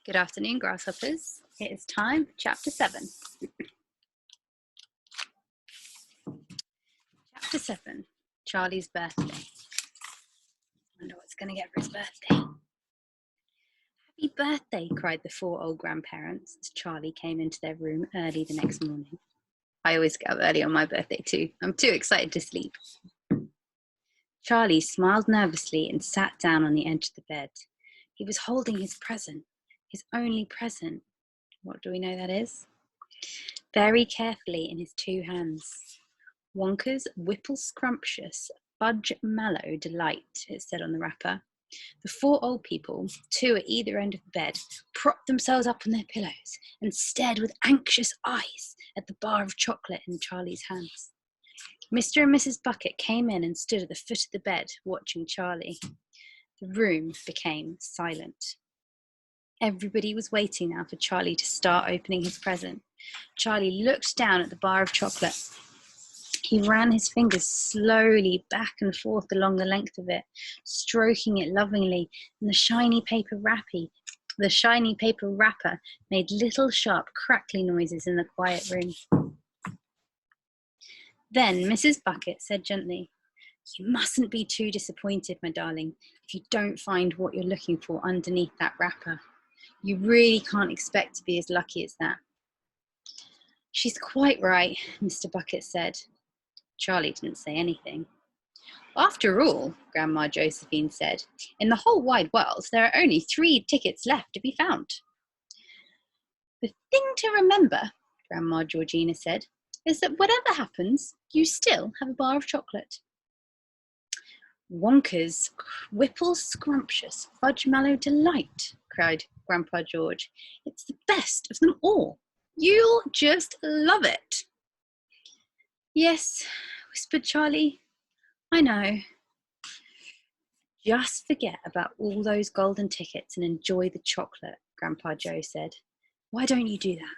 Good afternoon, grasshoppers. It is time for chapter 7. Chapter 7, Charlie's birthday. I wonder what's going to get for his birthday. Happy birthday, cried the 4 old grandparents as Charlie came into their room early the next morning. I always get up early on my birthday too. I'm too excited to sleep. Charlie smiled nervously and sat down on the edge of the bed. He was holding his present, his only present. What do we know that is? Very carefully in his 2 hands. Wonka's Whipple Scrumptious Fudge Mallow Delight, it said on the wrapper. The 4 old people, 2 at either end of the bed, propped themselves up on their pillows and stared with anxious eyes at the bar of chocolate in Charlie's hands. Mr. and Mrs. Bucket came in and stood at the foot of the bed, watching Charlie. The room became silent. Everybody was waiting now for Charlie to start opening his present. Charlie looked down at the bar of chocolate. He ran his fingers slowly back and forth along the length of it, stroking it lovingly, and the shiny paper wrapper made little sharp crackly noises in the quiet room. Then Mrs. Bucket said gently, "You mustn't be too disappointed, my darling, if you don't find what you're looking for underneath that wrapper. You really can't expect to be as lucky as that." "She's quite right," Mr. Bucket said. Charlie didn't say anything. "After all," Grandma Josephine said, "in the whole wide world, there are only 3 tickets left to be found." "The thing to remember," Grandma Georgina said, "is that whatever happens, you still have a bar of chocolate." "Wonka's Whipple Scrumptious Fudge Mallow Delight," cried Grandpa George. "It's the best of them all. You'll just love it." "Yes," whispered Charlie, "I know." "Just forget about all those golden tickets and enjoy the chocolate," Grandpa Joe said. "Why don't you do that?"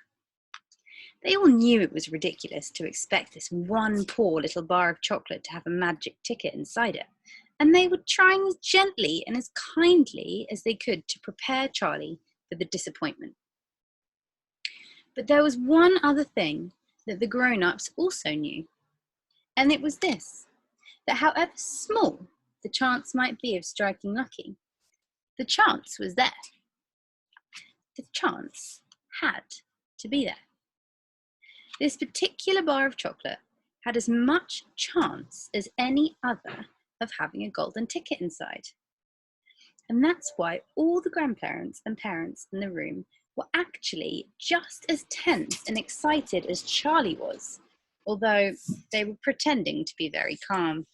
They all knew it was ridiculous to expect this one poor little bar of chocolate to have a magic ticket inside it, and they were trying as gently and as kindly as they could to prepare Charlie for the disappointment. But there was one other thing that the grown-ups also knew, and it was this, that however small the chance might be of striking lucky, the chance was there. The chance had to be there. This particular bar of chocolate had as much chance as any other of having a golden ticket inside. And that's why all the grandparents and parents in the room were actually just as tense and excited as Charlie was, although they were pretending to be very calm.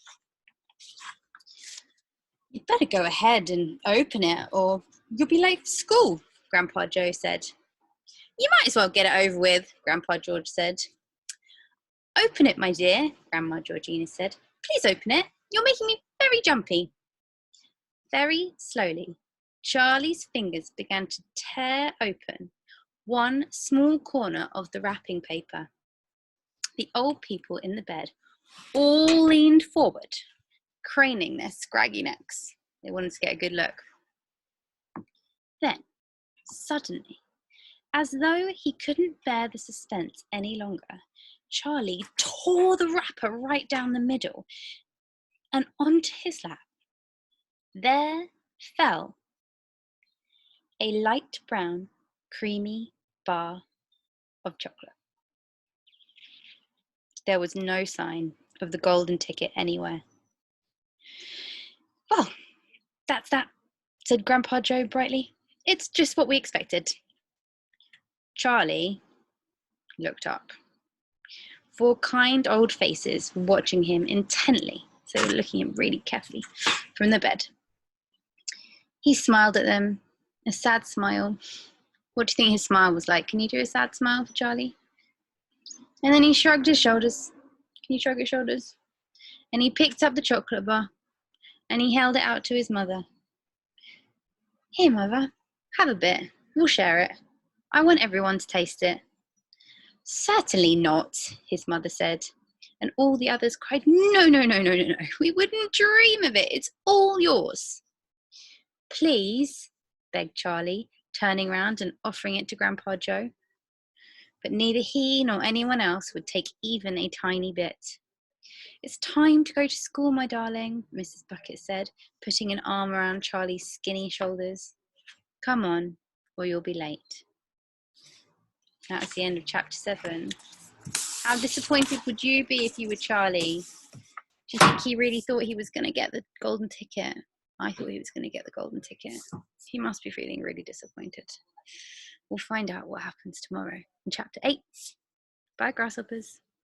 "You'd better go ahead and open it, or you'll be late for school," Grandpa Joe said. "You might as well get it over with," Grandpa George said. "Open it, my dear," Grandma Georgina said. "Please open it. You're making me very jumpy." Very slowly, Charlie's fingers began to tear open one small corner of the wrapping paper. The old people in the bed all leaned forward, craning their scraggy necks. They wanted to get a good look. Then, suddenly, as though he couldn't bear the suspense any longer, Charlie tore the wrapper right down the middle and onto his lap. There fell a light brown, creamy bar of chocolate. There was no sign of the golden ticket anywhere. "Well, that's that," said Grandpa Joe brightly. "It's just what we expected." Charlie looked up. 4 kind old faces were watching him intently, so they were looking at him really carefully from the bed. He smiled at them, a sad smile. What do you think his smile was like? Can you do a sad smile for Charlie? And then he shrugged his shoulders. Can you shrug your shoulders? And he picked up the chocolate bar and he held it out to his mother. "Here, Mother, have a bit. We'll share it. I want everyone to taste it." "Certainly not," his mother said. And all the others cried, "No, no, no, no, no, no. We wouldn't dream of it. It's all yours." "Please," begged Charlie, turning round and offering it to Grandpa Joe. But neither he nor anyone else would take even a tiny bit. "It's time to go to school, my darling," Mrs. Bucket said, putting an arm around Charlie's skinny shoulders. "Come on, or you'll be late." That's the end of chapter 7. How disappointed would you be if you were Charlie? Do you think he really thought he was going to get the golden ticket? I thought he was going to get the golden ticket. He must be feeling really disappointed. We'll find out what happens tomorrow in chapter 8. Bye, grasshoppers.